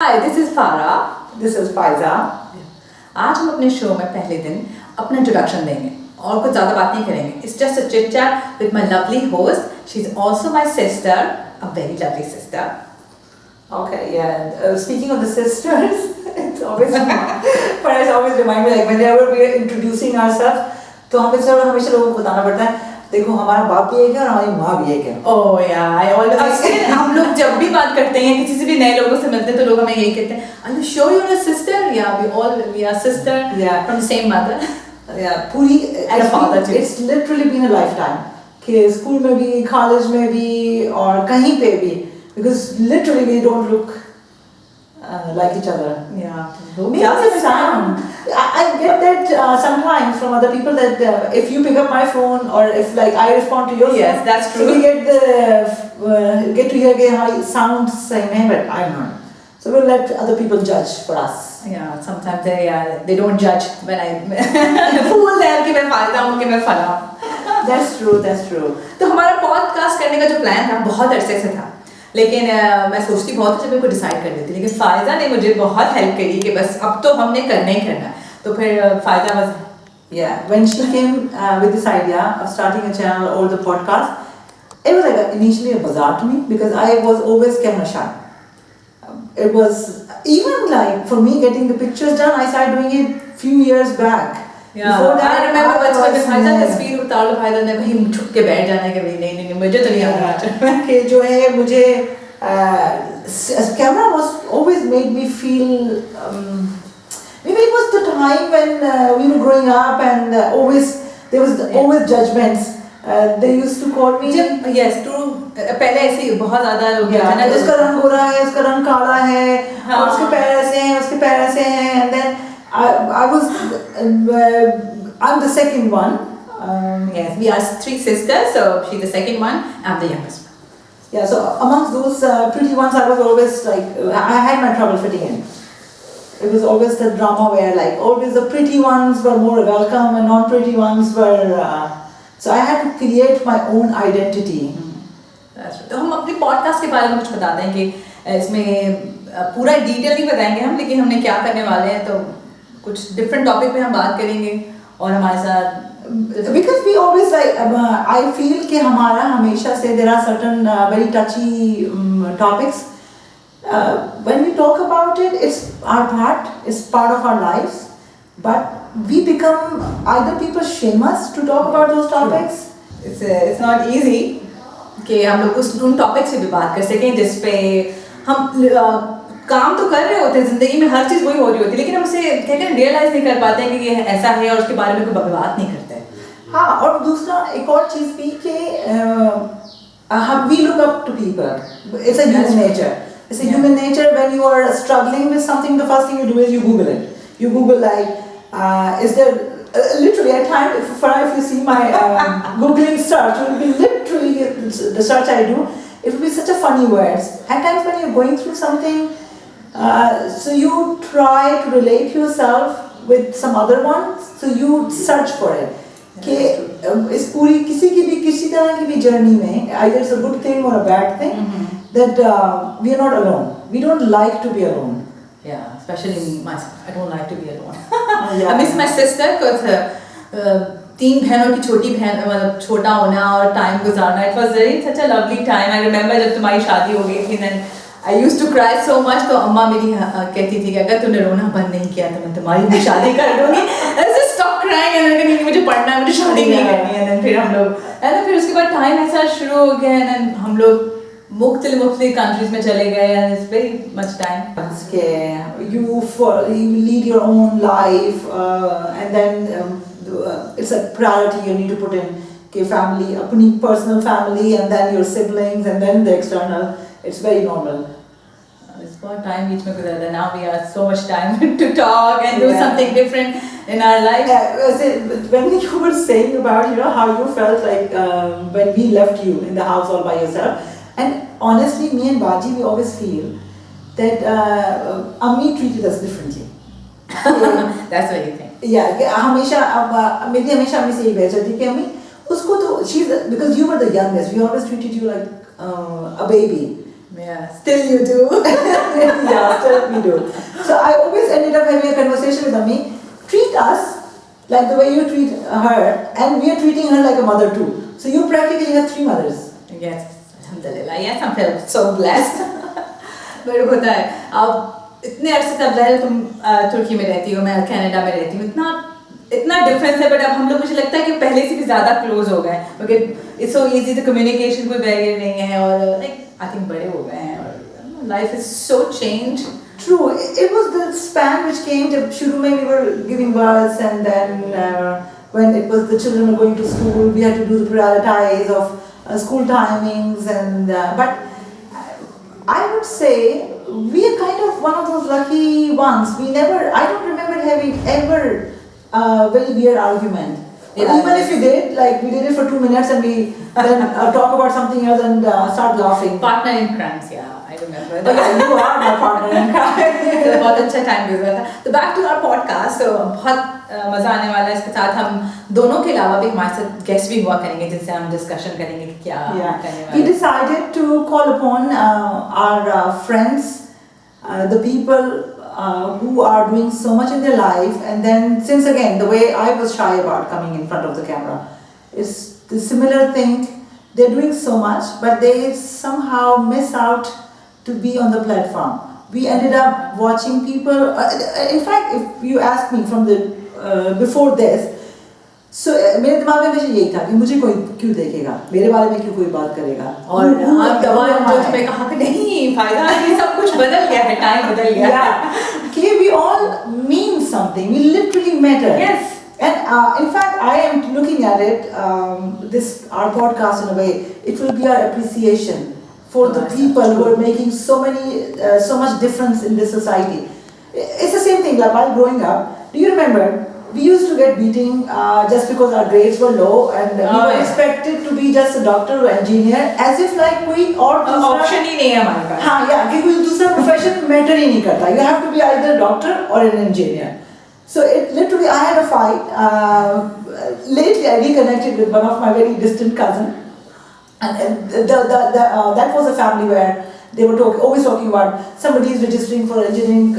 Hi, this is Farah. This is Faiza. आज हम अपने शो में पहले दिन अपना इंट्रोडक्शन देंगे और कुछ ज़्यादा बात नहीं करेंगे. It's just a chit chat with my lovely host. She's also my sister, a very lovely sister. Okay, yeah. Speaking of the sisters, it's always Farah always remind me like whenever we are introducing ourselves, तो हमेशा लोगों को बताना पड़ता है. देखो हमारा बाप भी एक है और हमारी माँ भी एक है. Oh yeah, I always. हम लोग जब भी बात करते हैं किसी से भी नए लोगों से मिलते हैं तो लोग हमें यही कहते हैं. Are you sure you're a sister? Yeah, we are sister. Yeah. From the same mother. Yeah, पूरी And father too. It's literally been a lifetime. कि स्कूल में भी, कॉलेज में भी और कहीं पे भी, because literally we don't look like each other. Yeah. Maybe the sound. I get that sometimes from other people that if you pick up my phone or if like I respond to your phone, Yes, that's true. so we get to hear how it sounds same name, but I don't know. So we'll let other people judge for us. Yeah, sometimes they don't judge when I fool them कि मैं फायदा हूँ कि मैं फला. That's true. तो हमारा podcast करने का जो प्लान था बहुत अरसे से था, लेकिन मैं सोचती बहुत अच्छे मेरे को डिसाइड कर लेती, लेकिन फायदा ने मुझे बहुत हेल्प करी कि बस अब तो हमने करना ही करना. तो फिर फायदा was when she came with this idea of starting a channel or the podcast, it was like initially a bazaar to me because I was always camera shy. It was even like for me getting the pictures done, I started doing it few years back. Yeah, Before that, I remember बचपन में फायदा was- तस्वीर उतार लो, फायदा ने कहीं छुप के बैठ जाना है कि नहीं मुझे तो नहीं आता. कि जो है मुझे camera was always made me feel maybe it was the time when we were growing up and there was always judgments. They used to call me Yes, true. पहले ऐसे ही बहुत ज़्यादा लोग yeah, ना उसका रंग गोरा है, उसका रंग काला है, हाँ. और उसके पैर ऐसे हैं, उसके पैर ऐसे हैं, and then I'm the second one. Yes, we are three sisters, so she's the second one, I'm the youngest one. Yeah, so amongst those pretty ones, I was always like, I had my trouble fitting in. It was always the drama where like always the pretty ones were more welcome and non-pretty ones were. So I had to create my own identity. That's right. तो हम अपने podcast के बारे में कुछ बताते हैं कि इसमें पूरा डिटेल नहीं बताएंगे हम, लेकिन हमने क्या करने वाले हैं, तो कुछ डिफरेंट टॉपिक पे हम बात करेंगे और हमारे साथ Because we always like, I feel कि हमारा हमेशा से there are certain very touchy topics. When we talk about it, it's our part, it's part of our lives. But we become either people shame us to talk about those topics. It's not easy कि हम लोग उन topic से भी बात कर सकें जिस पे हम काम तो कर रहे होते हैं, जिंदगी में हर चीज़ वही हो रही होती है, लेकिन हम उसे कहते हैं रियलाइज नहीं कर पाते हैं कि ये ऐसा है और उसके बारे में कोई बात नहीं करते हैं. हाँ, और दूसरा एक और चीज़ भी कि we look up to people. It's a human nature. It's a human nature. When you are struggling with something, the first thing you do is you Google it. You Google like, is there literally at times if you see my Googling search, it will be literally the search I do. It will be such a funny words. At times when you're going through something, so you try to relate yourself with some other one, so you search for it. कि इस पूरी किसी तरह की भी journey में either it's a good thing or a bad thing, that we are not alone. We don't like to be alone. Yeah, especially me, myself. I don't like to be alone. Yeah. I miss my sister because तीन बहनों की छोटी बहन मतलब छोटा होना और time गुजारना. It was very such a lovely time. I remember जब तुम्हारी शादी हो गई थी, then I used to cry so much. तो अम्मा मेरी कहती थी कि अगर तूने रोना बंद नहीं किया तो मैं तुम्हारी भी शादी कर दूँगी. I just stop crying and then मुझे पढ़ना है, मुझे शादी नहीं करनी है. And फिर हम लोग फिर उसके बाद टाइम ऐसा शुरू हो गया and हम लोग मुख्तलिफ कंट्रीज में चले गए and it's very much time. You lead your own life and then it's a priority you need to put in कि family, अपनी personal family and then your siblings and then the external. It's very normal. It's about time बीच में गुजर रहा. Now we have so much time to talk and do something different in our life. When you were saying about how you felt like when we left you in the house all by yourself, and honestly me and Baji we always feel that Ammi treated us differently. That's what you think. Yeah, हमेशा मेरी हमेशा अम्मी से यही बहस होती कि अम्मी उसको तो she's because you were the youngest, we always treated you like a baby. Yeah, still you do. Yeah, still we do. So I always ended up having a conversation with Ami. Treat us like the way you treat her, and we are treating her like a mother too. So you practically have 3 mothers. Yes, alhamdulillah. Yes, I feel so blessed. But होता है अब इतने अरसे तक ज़ाहिर तुम तुर्की में रहती हो, मैं कनाडा में रहती हूँ, इतना डिफरेंस है, बट अब हम लोग मुझे लगता है कि पहले से भी ज़्यादा क्लोज हो गए, क्योंकि इट्स सो इजी, तो कम्युनिकेशन कोई बैरियर नहीं है, और लाइक आई थिंक बड़े हो गए हैं, और life is so change. True, it was the span which came to shuru mein we were giving births, and then when it was the children were going to school, we had to do the prioritize of school timings, and but I would say we are kind of one of those lucky ones. I don't remember having ever a very weird argument. Yeah, even if we did, like we did it for 2 minutes and we then talk about something else and start laughing. Partner in crimes, yeah, I remember. But yeah, you are my partner in crime. तो बहुत अच्छा time गुजरा था. तो back to our podcast, तो बहुत मज़ा आने वाला है. इसके साथ हम दोनों के अलावा भी हमारे साथ गेस्ट भी हुआ करेंगे, जिनसे हम डिस्कशन करेंगे कि क्या करने वाले. We decided to call upon our friends, the people who are doing so much in their life, and then since again the way I was shy about coming in front of the camera, is the similar thing. They're doing so much, but they somehow miss out to be on the platform. We ended up watching people. In fact, if you ask me from the before this, so मेरे दिमाग में हमेशा यही था कि मुझे कोई क्यों देखेगा, मेरे बारे में क्यों कोई बात करेगा. और आप दवा जो तुम्हें कहा कि नहीं फायदा, ये सब कुछ बदल गया है, टाइम बदल गया. Yeah, okay, we all mean something. We literally matter. Yes. And in fact, I am looking at it, our podcast in a way, it will be our appreciation for the people who are making so much difference in this society. It's the same thing, like while growing up, do you remember, we used to get beating just because our grades were low, and we were expected to be just a doctor or engineer, as if like कोई और option ही नहीं है हमारे पास. हाँ, yeah, कि कोई दूसरा profession matter ही नहीं करता. You have to be either a doctor or an engineer. So it literally, I had a fight. Lately, I reconnected with one of my very distant cousins, and that was a family where they were always talking about somebody is registering for engineering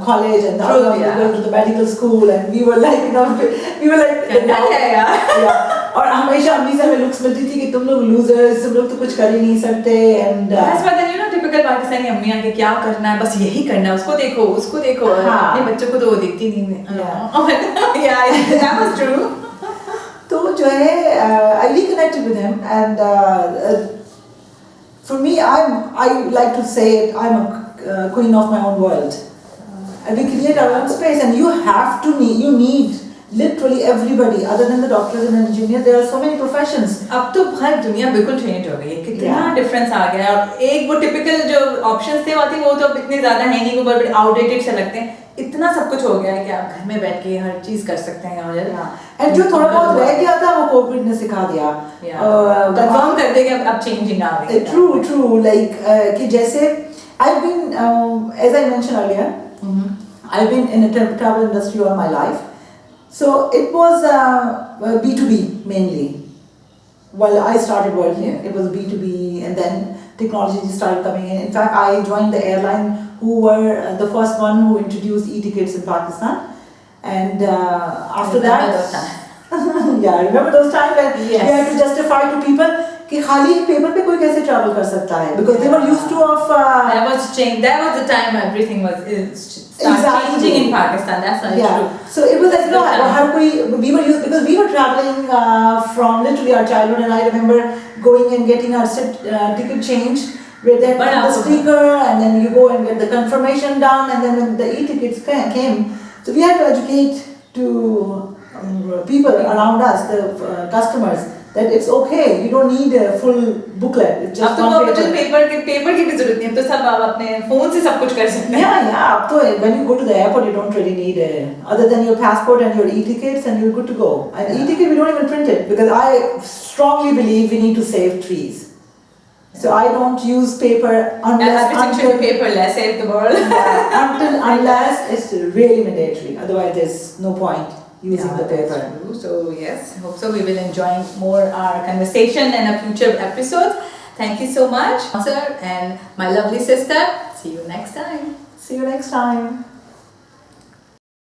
college, and the other one is going to the medical school, and we were like, yeah. और हमेशा अम्मी से हमें looks मिलती थी कि तुम लोग लूजर्स, तुम लोग तो कुछ कर ही नहीं सकते, and that's why then typical Pakistani अम्मियाँ के क्या करना है, बस यही करना है, उसको देखो, अपने बच्चों को तो वो दिखती नहीं है. Yeah, that was true. तो जो है, I reconnected with him, and for me, I like to say it, I'm a queen of my own world. And we create our own space, and you need literally everybody other than the doctors and engineers. There are so many professions. अब तो हर दुनिया बिल्कुल change हो गई है, कितना difference आ गया है. और एक वो टिपिकल जो ऑप्शंस थे वो तो अब इतने ज़्यादा है नहीं, वो बड़े आउटडेटेड से लगते हैं. इतना सब कुछ हो गया है कि आप घर में बैठ के हर चीज़ कर सकते हैं. और जो थोड़ा बहुत रह गया था वो कोविड ने सिखा दिया, कंफर्म कर दे कि अब चेंजिंग आ गई. True, like कि जैसे I've been, as I mentioned earlier, I've been in the travel industry all my life. So it was B2B mainly. While I started working, it was B2B, and then technology started coming in. In fact, I joined the airline who were the first one who introduced e-tickets in Pakistan. And after that, yeah, remember those times when we had to justify to people कि खाली paper पे कोई कैसे travel कर सकता है, because they were used to of that was the time everything was changing in Pakistan. That's not true. So it was like, हर कोई, we were used, because we were traveling from literally our childhood, and I remember going and getting our ticket changed where they had the sticker, and then you go and get the confirmation done, and then when the e-tickets came, so we had to educate to people around us, the customers, that it's okay, you don't need a full booklet, it's just one paper. Paper की भी जरूरत नहीं है, तो सब आप अपने phone से सब कुछ कर सकते हैं. Yeah, अब तो when you go to the airport, you don't really need other than your passport and your e-tickets, and you're good to go. And e-ticket we don't even print it, because I strongly believe we need to save trees. So I don't use paper until paperless, save the world. Unless it's really mandatory. Otherwise, there's no point using the paper. So yes, hope so. We will enjoy more our conversation in a future episode. Thank you so much, sir, and my lovely sister. See you next time. See you next time.